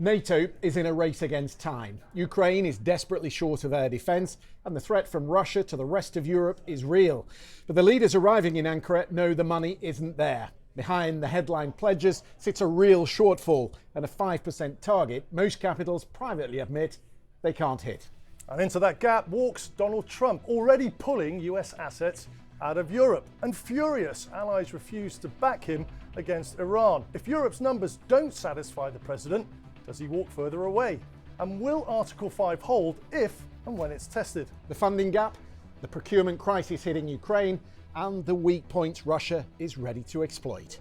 NATO is in a race against time. Ukraine is desperately short of air defence, and the threat from Russia to the rest of Europe is real. But the leaders arriving in Ankara know the money isn't there. Behind the headline pledges sits a real shortfall and a 5% target most capitals privately admit they can't hit. And into that gap walks Donald Trump, already pulling US assets out of Europe. And furious, allies refuse to back him against Iran. If Europe's numbers don't satisfy the president, does he walk further away? And will Article 5 hold if and when it's tested? The funding gap, the procurement crisis hitting Ukraine, and the weak points Russia is ready to exploit.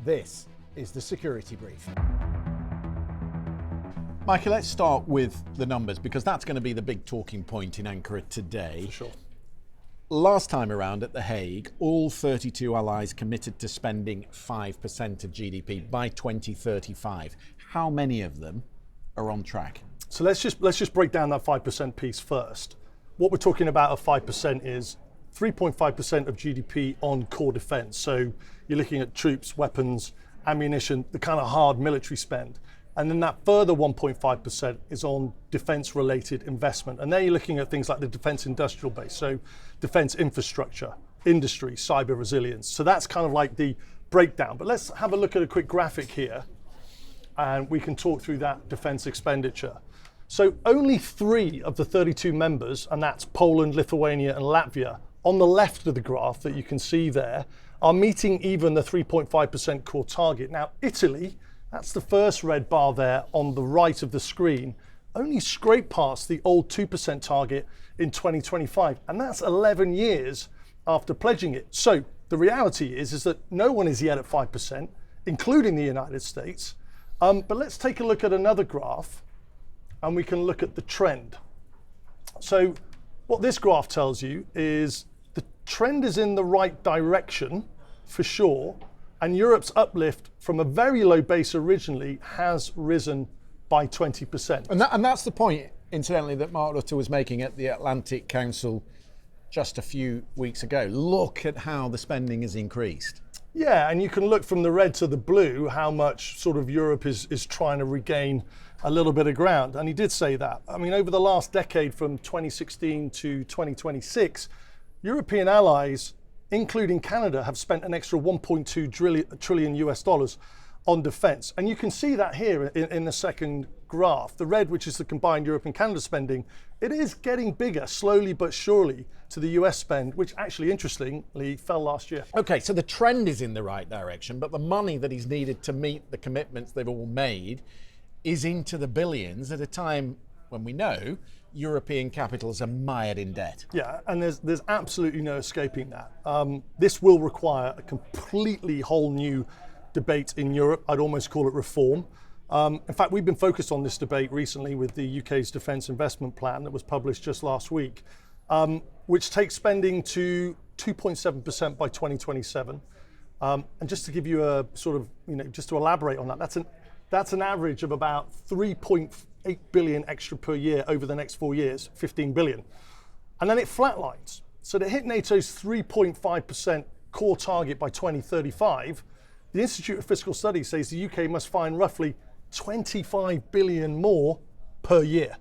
This is the Security Brief. Mikey, let's start with the numbers because that's going to be the big talking point in Ankara today. For sure. Last time around at The Hague, all 32 allies committed to spending 5% of GDP by 2035. How many of them are on track? So let's just break down that 5% piece first. What we're talking about of 5% is 3.5% of GDP on core defence. So you're looking at troops, weapons, ammunition, the kind of hard military spend. And then that further 1.5% is on defence-related investment. And there you're looking at things like the defence industrial base, so defence infrastructure, industry, cyber resilience. So that's kind of like the breakdown. But let's have a look at a quick graphic here, and we can talk through that defence expenditure. So only 3 of the 32 members, and that's Poland, Lithuania, and Latvia, on the left of the graph that you can see there, are meeting even the 3.5% core target. Now, Italy, that's the first red bar there on the right of the screen, only scraped past the old 2% target in 2025, and that's 11 years after pledging it. So the reality is that no one is yet at 5%, including the United States. But let's take a look at another graph, and we can look at the trend. So what this graph tells you is the trend is in the right direction, for sure, and Europe's uplift from a very low base originally has risen by 20%. And that's the point, incidentally, that Mark Rutte was making at the Atlantic Council just a few weeks ago. Look at how the spending has increased. Yeah, and you can look from the red to the blue how much sort of Europe is trying to regain a little bit of ground. And he did say that. I mean, over the last decade from 2016 to 2026, European allies, including Canada, have spent an extra 1.2 trillion US dollars on defence. And you can see that here in the second graph. The red, which is the combined Europe and Canada spending, it is getting bigger, slowly but surely, to the US spend, which actually, interestingly, fell last year. Okay, so the trend is in the right direction, but the money that is needed to meet the commitments they've all made is into the billions at a time when we know European capitals are mired in debt. Yeah, and there's absolutely no escaping that. This will require a completely whole new debate in Europe. I'd almost call it reform. In fact, we've been focused on this debate recently with the UK's Defence Investment Plan that was published just last week, which takes spending to 2.7% by 2027. And just to give you a sort of, just to elaborate on that, that's an average of about 3.8 billion extra per year over the next 4 years, 15 billion. And then it flatlines. So to hit NATO's 3.5% core target by 2035, the Institute of Fiscal Studies says the UK must find roughly 25 billion more per year,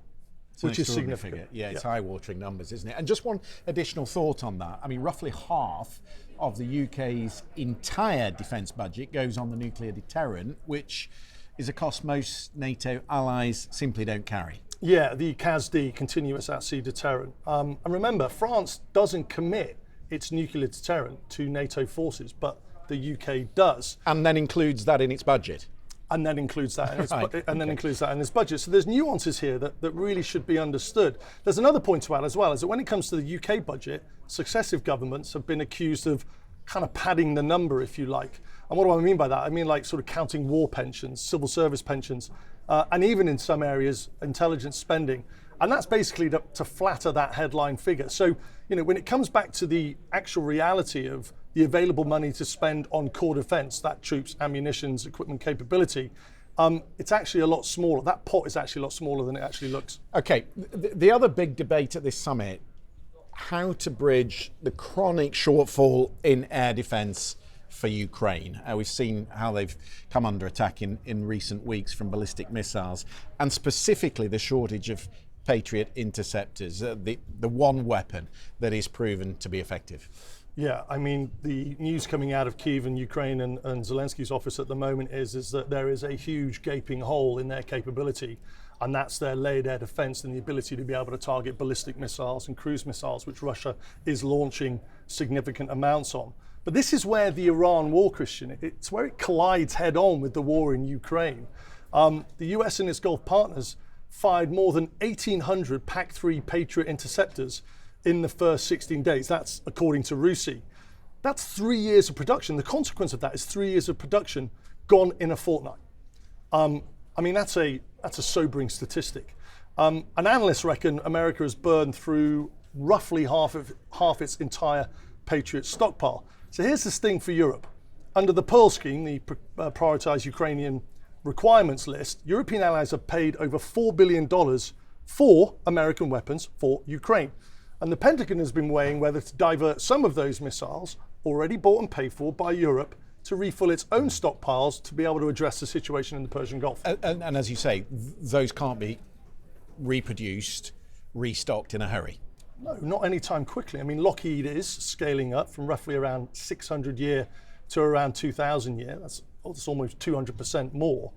which is significant. Figure. Yeah, it's eye-watering numbers, isn't it? And just one additional thought on that. I mean, roughly half of the UK's entire defence budget goes on the nuclear deterrent, which is a cost most NATO allies simply don't carry. Yeah, the CASD, Continuous At-Sea Deterrent. And remember, France doesn't commit its nuclear deterrent to NATO forces, but the UK does. And then includes that in its budget. And then includes that in its includes that in its budget. So there's nuances here that really should be understood. There's another point to add as well, is that when it comes to the UK budget, successive governments have been accused of kind of padding the number, if you like. And what do I mean by that? I mean like sort of counting war pensions, civil service pensions, and even in some areas, intelligence spending. And that's basically to flatter that headline figure. So, when it comes back to the actual reality of the available money to spend on core defence, that troops, ammunitions, equipment capability, it's actually a lot smaller. That pot is actually a lot smaller than it actually looks. Okay, the other big debate at this summit, how to bridge the chronic shortfall in air defence for Ukraine. We've seen how they've come under attack in recent weeks from ballistic missiles, and specifically the shortage of Patriot interceptors, the one weapon that is proven to be effective. Yeah, I mean, the news coming out of Kyiv and Ukraine and Zelensky's office at the moment is that there is a huge gaping hole in their capability, and that's their layered air defense and the ability to be able to target ballistic missiles and cruise missiles, which Russia is launching significant amounts on. But this is where the Iran war, Christian, it's where it collides head on with the war in Ukraine. The US and its Gulf partners fired more than 1,800 PAC-3 Patriot interceptors in the first 16 days. That's according to RUSI. That's 3 years of production. The consequence of that is 3 years of production gone in a fortnight. I mean, that's a sobering statistic. And analysts reckon America has burned through roughly half its entire Patriot stockpile. So here's the sting for Europe. Under the Pearl scheme, the prioritized Ukrainian requirements list, European allies have paid over $4 billion for American weapons for Ukraine. And the Pentagon has been weighing whether to divert some of those missiles already bought and paid for by Europe to refill its own stockpiles to be able to address the situation in the Persian Gulf. And as you say, those can't be reproduced, restocked in a hurry. No, not anytime quickly. I mean, Lockheed is scaling up from roughly around 600 year to around 2,000 year. That's almost 200% more.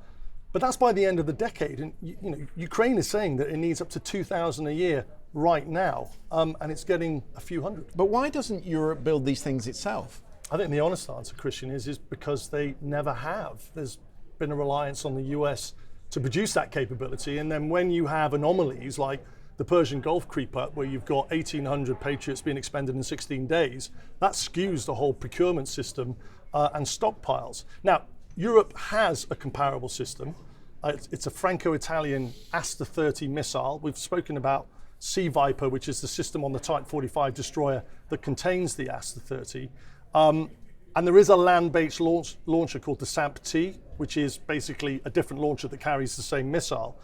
But that's by the end of the decade. And Ukraine is saying that it needs up to 2,000 a year right now, and it's getting a few hundred. But why doesn't Europe build these things itself? I think the honest answer, Christian, is because they never have. There's been a reliance on the US to produce that capability, and then when you have anomalies like the Persian Gulf creep up, where you've got 1,800 Patriots being expended in 16 days, that skews the whole procurement system and stockpiles. Now, Europe has a comparable system. It's a Franco-Italian Aster-30 missile. We've spoken about Sea Viper, which is the system on the Type 45 destroyer that contains the Aster-30. And there is a land-based launcher called the SAMP-T, which is basically a different launcher that carries the same missile.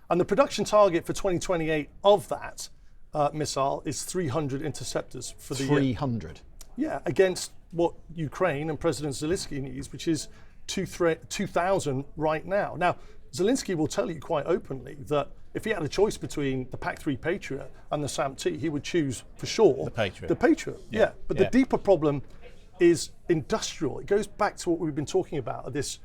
And the production target for 2028 of that missile is 300 interceptors for the 300? Yeah, against what Ukraine and President Zelensky needs, which is 2,000 right now. Now, Zelensky will tell you quite openly that if he had a choice between the PAC-3 Patriot and the SAMP-T, he would choose for sure the Patriot. The Patriot, yeah. But the deeper problem is industrial. It goes back to what we've been talking about, this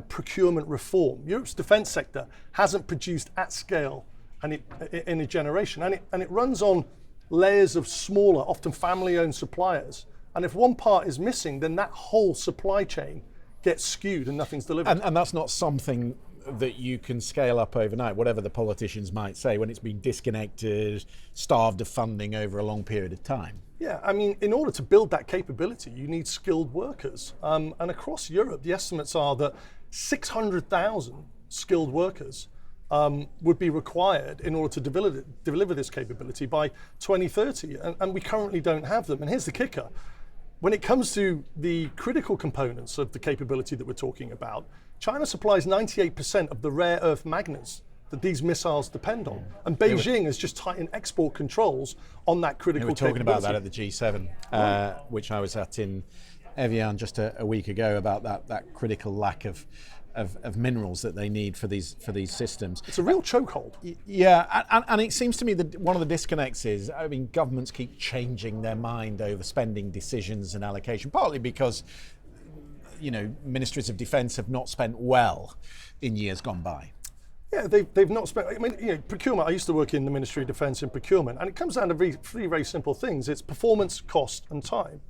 procurement reform. Europe's defense sector hasn't produced at scale and in a generation, and it runs on layers of smaller, often family-owned suppliers. And if one part is missing, then that whole supply chain gets skewed and nothing's delivered. And that's not something that you can scale up overnight, whatever the politicians might say, when it's been disconnected, starved of funding over a long period of time. Yeah, I mean, in order to build that capability, you need skilled workers. And across Europe, the estimates are that 600,000 skilled workers would be required in order to deliver this capability by 2030. And we currently don't have them. And here's the kicker. When it comes to the critical components of the capability that we're talking about, China supplies 98% of the rare earth magnets that these missiles depend on. And Beijing has just tightened export controls on that critical capability. We were talking about that at the G7, which I was at in Evian just a week ago, about that critical lack of minerals that they need for these systems. It's a real chokehold. Yeah, and it seems to me that one of the disconnects is, I mean, governments keep changing their mind over spending decisions and allocation, partly because, ministries of defence have not spent well in years gone by. Yeah, they've not spent. I mean, procurement. I used to work in the Ministry of Defence in procurement, and it comes down to three very simple things. It's performance, cost, and time.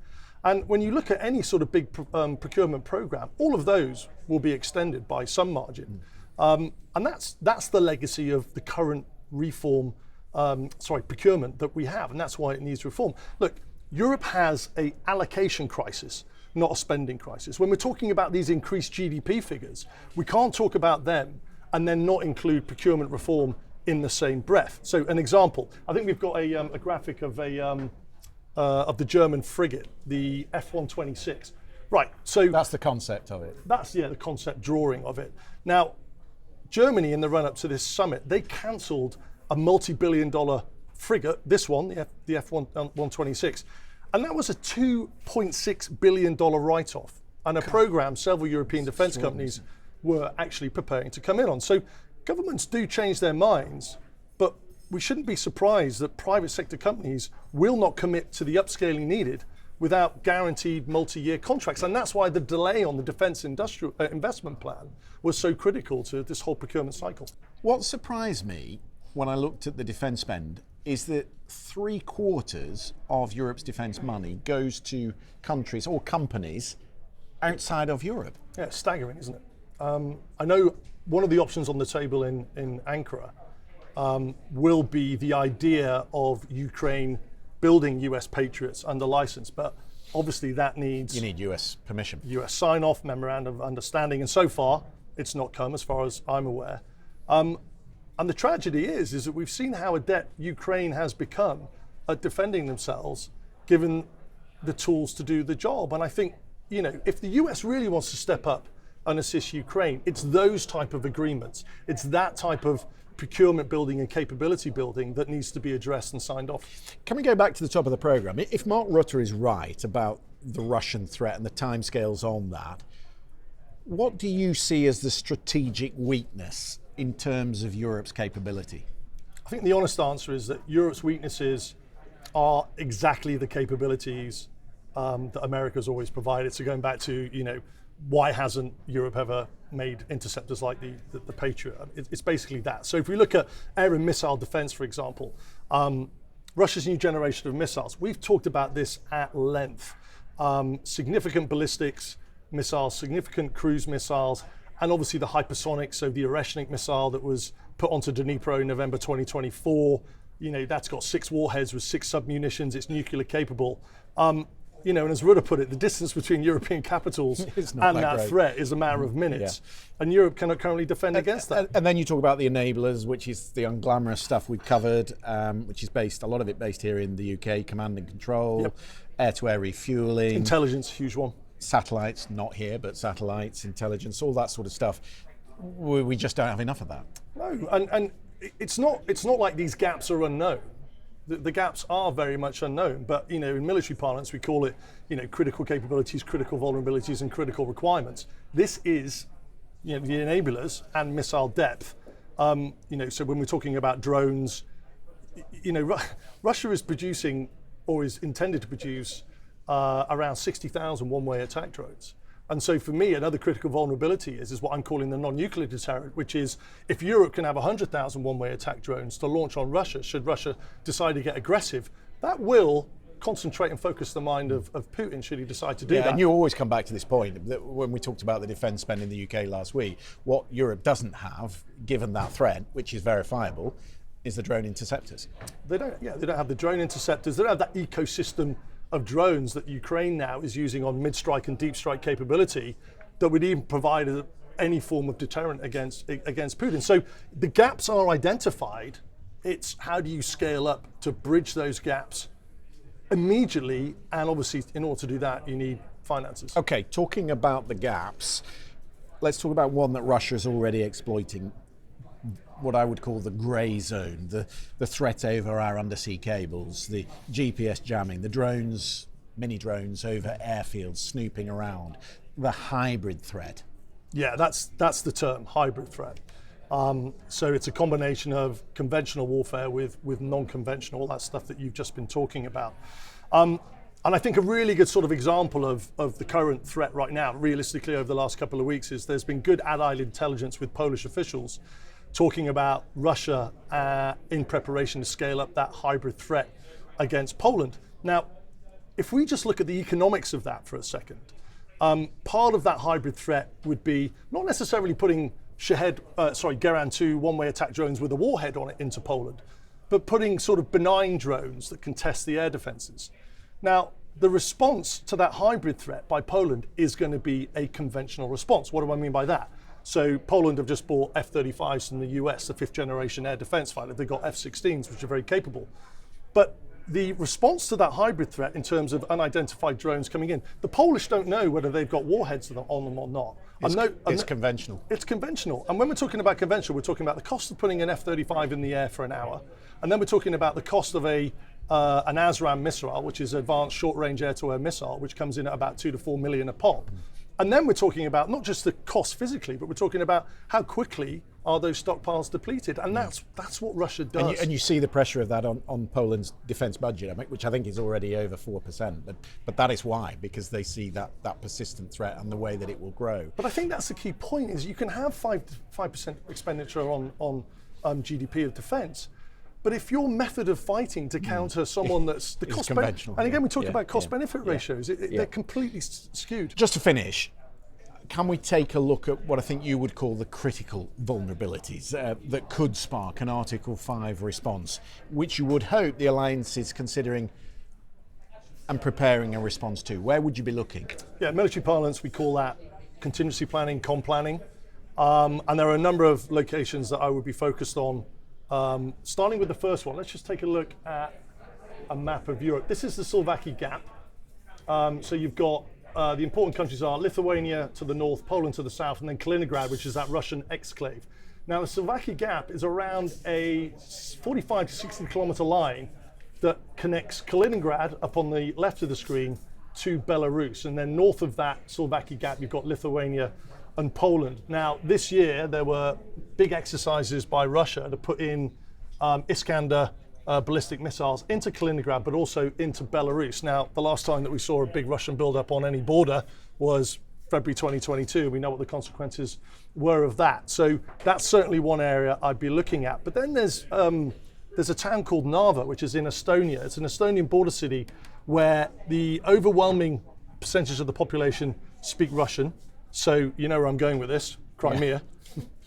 And when you look at any sort of big procurement program, all of those will be extended by some margin. And that's the legacy of the current procurement that we have, and that's why it needs reform. Look, Europe has an allocation crisis, not a spending crisis. When we're talking about these increased GDP figures, we can't talk about them and then not include procurement reform in the same breath. So an example, I think we've got a graphic of the German frigate, the F-126. Right, so that's the concept of it. That's the concept drawing of it. Now, Germany, in the run-up to this summit, they cancelled a multi-billion-dollar frigate, this one, the F-126, and that was a $2.6 billion write-off. and a program several European defence companies were actually preparing to come in on. So governments do change their minds, but we shouldn't be surprised that private sector companies will not commit to the upscaling needed without guaranteed multi-year contracts. And that's why the delay on the defence industrial investment plan was so critical to this whole procurement cycle. What surprised me when I looked at the defence spend is that 3/4 of Europe's defence money goes to countries or companies outside of Europe. Yeah, it's staggering, isn't it? I know one of the options on the table in Ankara will be the idea of Ukraine building US Patriots under license, but obviously that needs... You need US permission. US sign-off, memorandum of understanding, and so far it's not come as far as I'm aware. And the tragedy is that we've seen how adept Ukraine has become at defending themselves, given the tools to do the job. And I think, if the US really wants to step up and assist Ukraine, it's those type of agreements. It's that type of procurement building and capability building that needs to be addressed and signed off. Can we go back to the top of the programme? If Mark Rutte is right about the Russian threat and the timescales on that, what do you see as the strategic weakness in terms of Europe's capability? I think the honest answer is that Europe's weaknesses are exactly the capabilities that America's always provided. So going back to, why hasn't Europe ever made interceptors like the Patriot? It's basically that. So if we look at air and missile defense, for example, Russia's new generation of missiles, we've talked about this at length. Significant ballistics missiles, significant cruise missiles, and obviously the hypersonic, so the Oreshnik missile that was put onto Dnipro in November 2024. That's got 6 warheads with 6 submunitions. It's nuclear capable. And as Rutte put it, the distance between European capitals and that threat is a matter of minutes. Yeah. And Europe cannot currently defend against that. And then you talk about the enablers, which is the unglamorous stuff we've covered, which is a lot of it based here in the UK, command and control, air-to-air refueling. Intelligence, huge one. Satellites, not here, but satellites, intelligence, all that sort of stuff. We just don't have enough of that. No, and it's not like these gaps are unknown. The gaps are very much unknown, but in military parlance we call it critical capabilities, critical vulnerabilities, and critical requirements. This is the enablers and missile depth. So when we're talking about drones, Russia is producing or is intended to produce around 60,000 one-way attack drones. And so for me, another critical vulnerability is what I'm calling the non-nuclear deterrent, which is if Europe can have 100,000 one-way attack drones to launch on Russia, should Russia decide to get aggressive, that will concentrate and focus the mind of Putin should he decide to do that. And you always come back to this point that when we talked about the defence spend in the UK last week, what Europe doesn't have, given that threat, which is verifiable, is the drone interceptors. They don't have the drone interceptors. They don't have that ecosystem of drones that Ukraine now is using on mid-strike and deep strike capability that would even provide any form of deterrent against Putin. So the gaps are identified. It's how do you scale up to bridge those gaps immediately, and obviously in order to do that you need finances. Okay, talking about the gaps, let's talk about one that Russia is already exploiting, what I would call the grey zone, the threat over our undersea cables, the GPS jamming, the drones, mini drones over airfields snooping around, the hybrid threat. Yeah, that's the term, hybrid threat. So it's a combination of conventional warfare with non-conventional, all that stuff that you've just been talking about. And I think a really good sort of example of the current threat right now, realistically over the last couple of weeks, is there's been good allied intelligence with Polish officials talking about Russia in preparation to scale up that hybrid threat against Poland. Now, if we just look at the economics of that for a second, part of that hybrid threat would be not necessarily putting Geran 2 one-way attack drones with a warhead on it into Poland, but putting sort of benign drones that can test the air defenses. Now, the response to that hybrid threat by Poland is going to be a conventional response. What do I mean by that? So Poland have just bought F-35s from the US, the 5th generation air defense fighter. They've got F-16s, which are very capable. But the response to that hybrid threat in terms of unidentified drones coming in, the Polish don't know whether they've got warheads on them or not. It's conventional. It's conventional. And when we're talking about conventional, we're talking about the cost of putting an F-35 in the air for an hour. And then we're talking about the cost of an ASRAAM missile, which is advanced short-range air-to-air missile, which comes in at about $2 to $4 million a pop. And then we're talking about not just the cost physically, but we're talking about how quickly are those stockpiles depleted, and that's what Russia does. And you see the pressure of that on Poland's defence budget, which I think is already over 4%. But that is why, because they see that persistent threat and the way that it will grow. But I think that's the key point: is you can have 5% expenditure on GDP of defence, but if your method of fighting to counter someone that's the cost conventional, and again we talk about cost-benefit ratios, they're completely skewed. Just to finish, can we take a look at what I think you would call the critical vulnerabilities that could spark an Article 5 response, which you would hope the alliance is considering and preparing a response to? Where would you be looking? Yeah, military parlance, we call that contingency planning, planning. And there are a number of locations that I would be focused on. Starting with the first one, let's just take a look at a map of Europe. This is the Slovakia Gap. So you've got the important countries are Lithuania to the north, Poland to the south, and then Kaliningrad, which is that Russian exclave. Now, the Slovakia Gap is around a 45 to 60 kilometer line that connects Kaliningrad up on the left of the screen to Belarus. And then north of that Slovakia Gap, you've got Lithuania and Poland. Now, this year, there were big exercises by Russia to put in Iskander ballistic missiles into Kaliningrad, but also into Belarus. Now, the last time that we saw a big Russian buildup on any border was February 2022. We know what the consequences were of that. So that's certainly one area I'd be looking at. But then there's a town called Narva, which is in Estonia. It's an Estonian border city where the overwhelming percentage of the population speak Russian. So you know where I'm going with this, Crimea.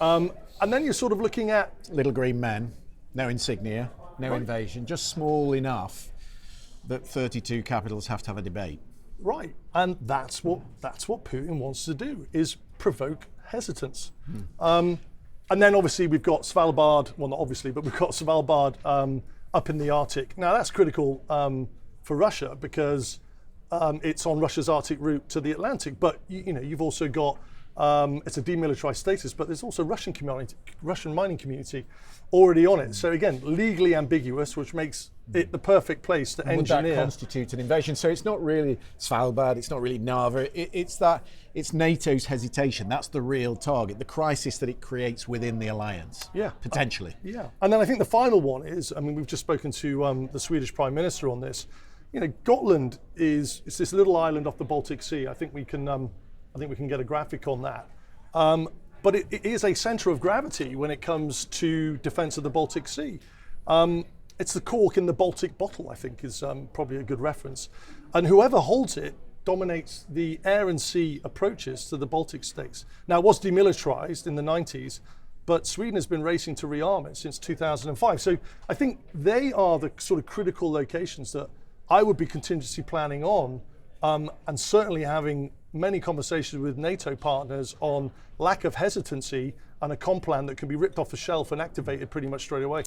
Yeah. And then you're sort of looking at little green men, no insignia, no invasion, just small enough that 32 capitals have to have a debate. Right, and that's what Putin wants to do, is provoke hesitance. And then obviously we've got Svalbard, well not obviously, but we've got Svalbard up in the Arctic. Now that's critical for Russia because it's on Russia's Arctic route to the Atlantic, but you've also got it's a demilitarized status, but there's also Russian mining community already on it. So again, legally ambiguous, which makes it the perfect place to engineer. Would that constitute an invasion? So it's not really Svalbard, it's not really Narva, it's NATO's hesitation. That's the real target, the crisis that it creates within the alliance, potentially. And then I think the final one is, I mean, we've just spoken to the Swedish Prime Minister on this. Gotland it's this little island off the Baltic Sea. I think we can get a graphic on that. But it is a centre of gravity when it comes to defence of the Baltic Sea. It's the cork in the Baltic bottle, I think, is probably a good reference. And whoever holds it dominates the air and sea approaches to the Baltic states. Now, it was demilitarised in the 90s, but Sweden has been racing to rearm it since 2005. So I think they are the sort of critical locations that I would be contingency planning on, and certainly having many conversations with NATO partners on lack of hesitancy and a plan that can be ripped off the shelf and activated pretty much straight away.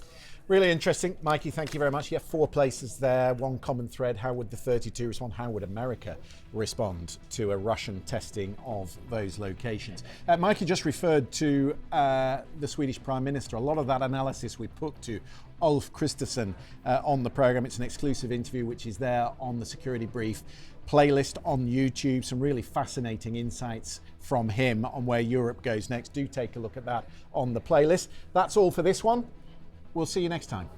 Really interesting. Mikey, thank you very much. You have 4 places there, one common thread. How would the 32 respond? How would America respond to a Russian testing of those locations? Mikey just referred to the Swedish Prime Minister. A lot of that analysis we put to Ulf Kristersson on the programme. It's an exclusive interview which is there on the Security Brief playlist on YouTube. Some really fascinating insights from him on where Europe goes next. Do take a look at that on the playlist. That's all for this one. We'll see you next time.